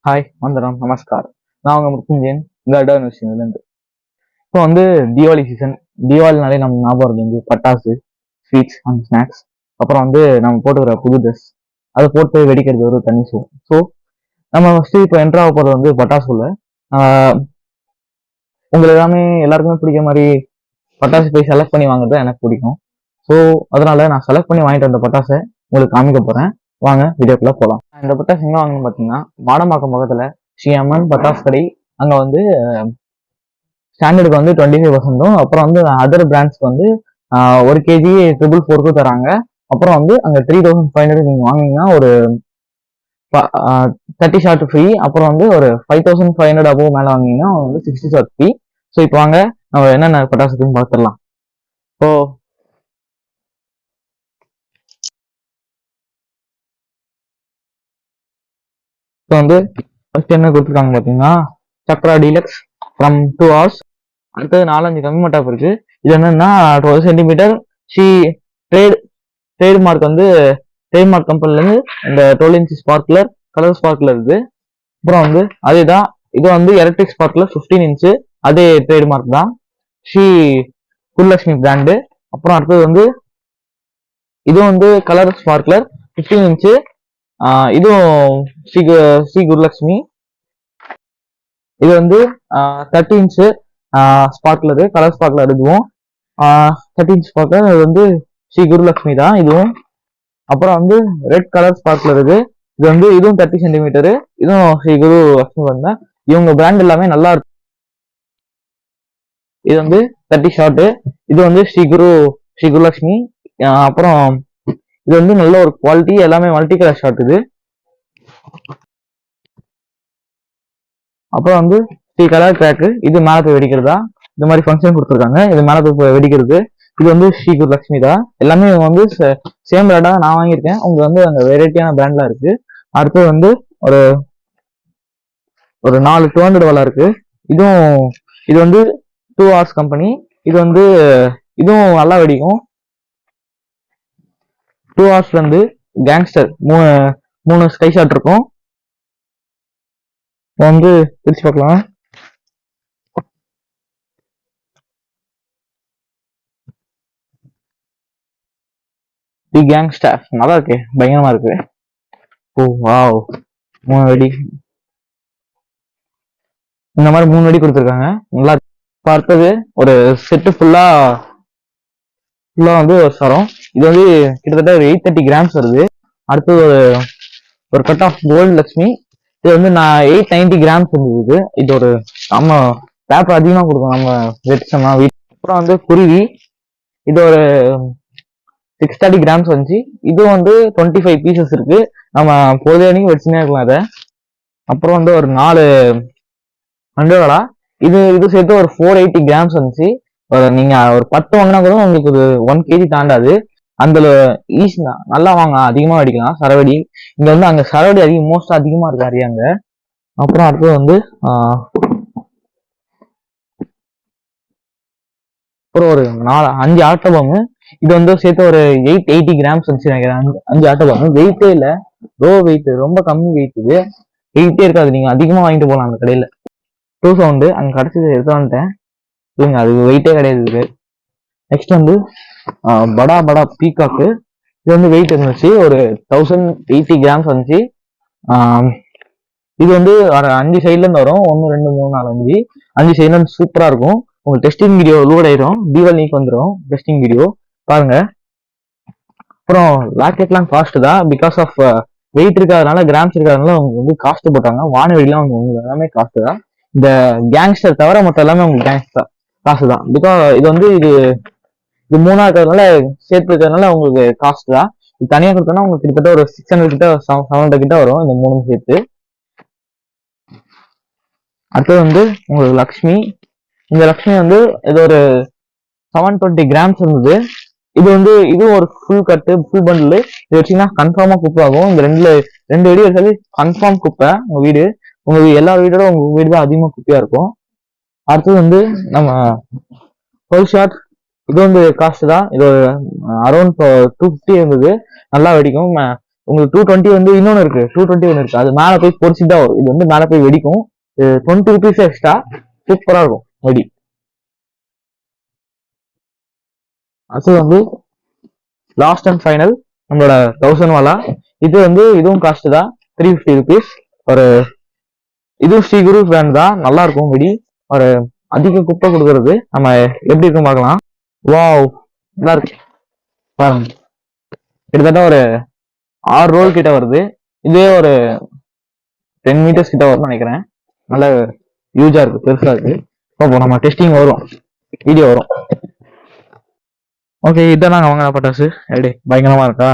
Hi, வந்தனம், நமஸ்கார். நான் உங்க முருகன் கர்டன் விஷயம்லேருந்து. இப்போ தீபாவளி சீசன். தீபாவளினாலே நம்ம ஞாபகம் பட்டாசு, ஸ்வீட்ஸ் அண்ட் ஸ்நாக்ஸ். அப்புறம் நம்ம போட்டுக்கிற புது ட்ரெஸ், அதை போட்டு வெடிக்கிறது ஒரு தனி ஷோ. ஸோ நம்ம ஃபஸ்ட்டு இப்போ என்ட்ரு ஆக போகிறது பட்டாசுல. உங்களுக்கு எல்லாருக்குமே பிடிக்க மாதிரி பட்டாசு போய் செலக்ட் பண்ணி வாங்குறது எனக்கு பிடிக்கும். ஸோ அதனால நான் செலக்ட் பண்ணி வாங்கிட்டு வந்த பட்டாசை உங்களுக்கு காமிக்க போறேன். வாங்க வீடியோக்குள்ள போகலாம். இந்த பட்டாசு எங்க வாங்கணும்னு பார்த்தீங்கன்னா, மாடம்பாக்கம் பக்கத்துல ஸ்ரீ அம்மன் பட்டாசு கடை. அங்க ஸ்டாண்டர்டுக்கு 25%, அப்புறம் அதர் பிராண்ட்ஸ்க்கு 1 kg 444 தராங்க. அப்புறம் அங்க 3500 நீங்க வாங்கினீங்கன்னா ஒரு 30 ஷாட் ஃப்ரீ. அப்புறம் ஒரு 5500 அபோவ் மேல வாங்கினீங்கன்னா 60 ஷாட் ஃப்ரீ. ஸோ இப்போ வாங்க நம்ம என்னென்ன பட்டாசுன்னு பார்த்துடலாம். இப்போ ஃபர்ஸ்ட் என்ன கொடுத்துருக்காங்க பார்த்தீங்கன்னா, சக்ரா டீலக்ஸ் ஃப்ரம் 2 hours. அடுத்தது 4-5 கம்மி மட்டாப் இருக்கு. இது என்னன்னா 12 சென்டிமீட்டர் சி ட்ரேட்மார்க் ட்ரேட்மார்க் கம்பெனிலேருந்து இந்த 12 inch ஸ்பார்க்லர் கலர் ஸ்பார்க்லர் இது. அப்புறம் அதேதான் இது எலக்ட்ரிக் ஸ்பார்க்லர் 15 inch, அதே ட்ரேட்மார்க் தான், ஸ்ரீ குருலட்சுமி பிராண்டு. அப்புறம் அடுத்தது இது கலர் ஸ்பார்க்லர் 15 inch, இதுவும் ஸ்ரீ குருலட்சுமி. இது 30 inch ஸ்பார்க்லரு கலர் ஸ்பார்க்லர். இதுவும் 30 inch ஸ்பார்க்லர். இது ஸ்ரீ குருலட்சுமி தான் இதுவும். அப்புறம் ரெட் கலர் ஸ்பார்க்லர் இது. இதுவும் 30 சென்டிமீட்டரு. இதுவும் ஸ்ரீ குரு லட்சுமி தான். இவங்க பிராண்ட் எல்லாமே நல்லா இருக்கு. இது 30 ஷார்ட். இது ஸ்ரீ குருலட்சுமி. அப்புறம் இது நல்ல ஒரு குவாலிட்டி, எல்லாமே மல்டி கலர் ஷார்ட் இது. அப்புறம் ஸ்ரீ கலர் கிராக்கு. இது மேல போய் வெடிக்கிறதா, இந்த மாதிரி ஃபங்க்ஷன் கொடுத்துருக்காங்க. இது மேல போய் வெடிக்கிறது. இது ஸ்ரீ குருலட்சுமி தான். எல்லாமே சேம் பிராண்டா நான் வாங்கியிருக்கேன். உங்களுக்கு அந்த வெரைட்டியான பிராண்ட்லாம் இருக்கு. அடுத்தது ஒரு ஒரு 4 200 வாலா இருக்கு. இது 2 hours கம்பெனி. இது இதுவும் நல்லா வெடிக்கும். 2 hours கேங்ஸ்டர் 3 ஸ்கை ஷாட் இருக்கும். பிரிச்சு பார்க்கலாம். தி கேங்ஸ்டர் நல்லா இருக்கு, பயங்கரமா இருக்கு. ஓ வாவ், 3 வெடி. இந்த மாதிரி 3 வெடி கொடுத்துருக்காங்க, நல்லா பார்த்தது. ஒரு செட்டு ஃபுல்லா ஒரு சரம். இது கிட்டத்தட்ட ஒரு 830 கிராம்ஸ் வருது. அடுத்தது ஒரு கட் ஆஃப் கோல்டு லட்சுமி. இது நான் 890 கிராம்ஸ் இருந்தது. இது ஒரு நம்ம பேப்பர் அதிகமா கொடுக்கும் நம்ம வெடிச்சோம்னா வீட்டு. அப்புறம் குருவி. இது ஒரு 630 கிராம்ஸ் வந்துச்சு. இது 25 பீசஸ் இருக்கு. நம்ம பொழுதேனைக்கு வெடிச்சுனே இருக்கலாம் அதை. அப்புறம் ஒரு 4 அண்டோடா. இது சேர்த்து ஒரு 480 கிராம்ஸ் வந்துச்சு. நீங்க ஒரு 10 வாங்கினா கூட உங்களுக்கு ஒரு 1 kg தாண்டாது. அந்த ஈஸி தான், நல்லா வாங்க, அதிகமா வெடிக்கலாம் சரவெடி. இங்க அங்க சரவெடி மோஸ்ட் அதிகமா இருக்கு அறியாங்க. அப்புறம் அடுத்தது அப்புறம் ஒரு 5 ஆட்டோபாம். இது சேர்த்து ஒரு 880 கிராம்ஸ் வந்துச்சு நினைக்கிறேன். 5 ஆட்டோபாம். வெயிட்டே இல்லை, லோ வெயிட், ரொம்ப கம்மி வெயிட். இது வெயிட்டே இருக்காது, நீங்க அதிகமா வாங்கிட்டு போகலாம் அந்த கடையில. 2 சவுண்டு அங்க கிடைச்சது எடுத்து வந்துட்டேன். இல்லைங்க, அது வெயிட்டே கிடையாது. நெக்ஸ்ட் படா படா பீகாக்கு. இது வெயிட் இருந்துச்சு, ஒரு 1080 கிராம்ஸ் வந்துச்சு. இது 5 சைட்ல இருந்து வரும். 1 2 3 4 5 சைட்ல இருந்து சூப்பரா இருக்கும். உங்களுக்கு டெஸ்டிங் வீடியோ லோட் ஆயிரும், தீபாவளிக்கு வந்துடும் டெஸ்டிங் வீடியோ பாருங்க. அப்புறம் ராக்கெட்லாம் காஸ்ட் தான், பிகாஸ் ஆஃப் வெயிட் இருக்காதனால, கிராம்ஸ் இருக்காதனால உங்களுக்கு காஸ்ட் போட்டாங்க. வானவெடிலாம் உங்களுக்கு எல்லாமே காஸ்ட் தான். இந்த கேங்ஸ்டர் தவிர மொத்தம் எல்லாமே உங்களுக்கு கேங்ஸ்டர் காசு தான். பிகாஸ் இது இது 3ஆ இருக்கிறதுனால, சேர்த்து இருக்கிறதுனால உங்களுக்கு காஸ்ட் தான். இது தனியா கொடுத்தோம்னா உங்களுக்கு கிட்டத்தட்ட ஒரு 600 கிட்ட 700 கிட்ட வரும், இந்த 3 சேர்த்து. அடுத்தது உங்களுக்கு லக்ஷ்மி. இந்த லக்ஷ்மி இது ஒரு 720 கிராம்ஸ் இருந்தது. இது ஒரு ஃபுல் கட்டு, ஃபுல் பண்டில். இது வச்சீங்கன்னா கன்ஃபார்மா குப்பை ஆகும். இந்த ரெண்டு வெடி வச்சாலே கன்ஃபார்ம் குப்பை. உங்க வீடு, எல்லா வீடோட உங்க வீடு தான் அதிகமா குப்பையா இருக்கும். அடுத்தது நம்ம 12 ஷாட். இது காஸ்ட் தான். இது அரௌண்ட் 250 இருந்தது. நல்லா வெடிக்கும். உங்களுக்கு 220 வந்து இன்னொன்னு இருக்கு, 220 ஒன்று இருக்கு. அது மேல போய் பொறிச்சுட்டு தான் வரும். இது வந்து மேல போய் வெடிக்கும். 20 ருபீஸ் எக்ஸ்ட்ரா. சூப்பரா இருக்கும் வெடி. அது வந்து லாஸ்ட் அண்ட் ஃபைனல் நம்மளோட 1000 வாலா. இது வந்து இதுவும் காஸ்ட் தான், 350 ருபீஸ். ஒரு இதுவும் ஸ்ரீ குரு பிராண்ட் தான், நல்லா இருக்கும் வெடி. ஒரு அதிக குப்பை கொடுக்கறது. நம்ம எப்படி இருக்கும் பார்க்கலாம். வாவ், நல்லா இருக்கு பாருங்க. கிட்டத்தட்ட ஒரு 6 ரோல் கிட்ட வருது. இதே ஒரு 10 மீட்டர்ஸ் கிட்ட வரும்னு நினைக்கிறேன். நல்ல யூஜா இருக்கு, பெருசா இருக்கு. இப்போ நம்ம டெஸ்டிங் வரும், வீடியோ வரும். ஓகே, இதான் நாங்கள் வாங்கின பட்டாசு. எப்படி பயங்கரமா இருக்கா?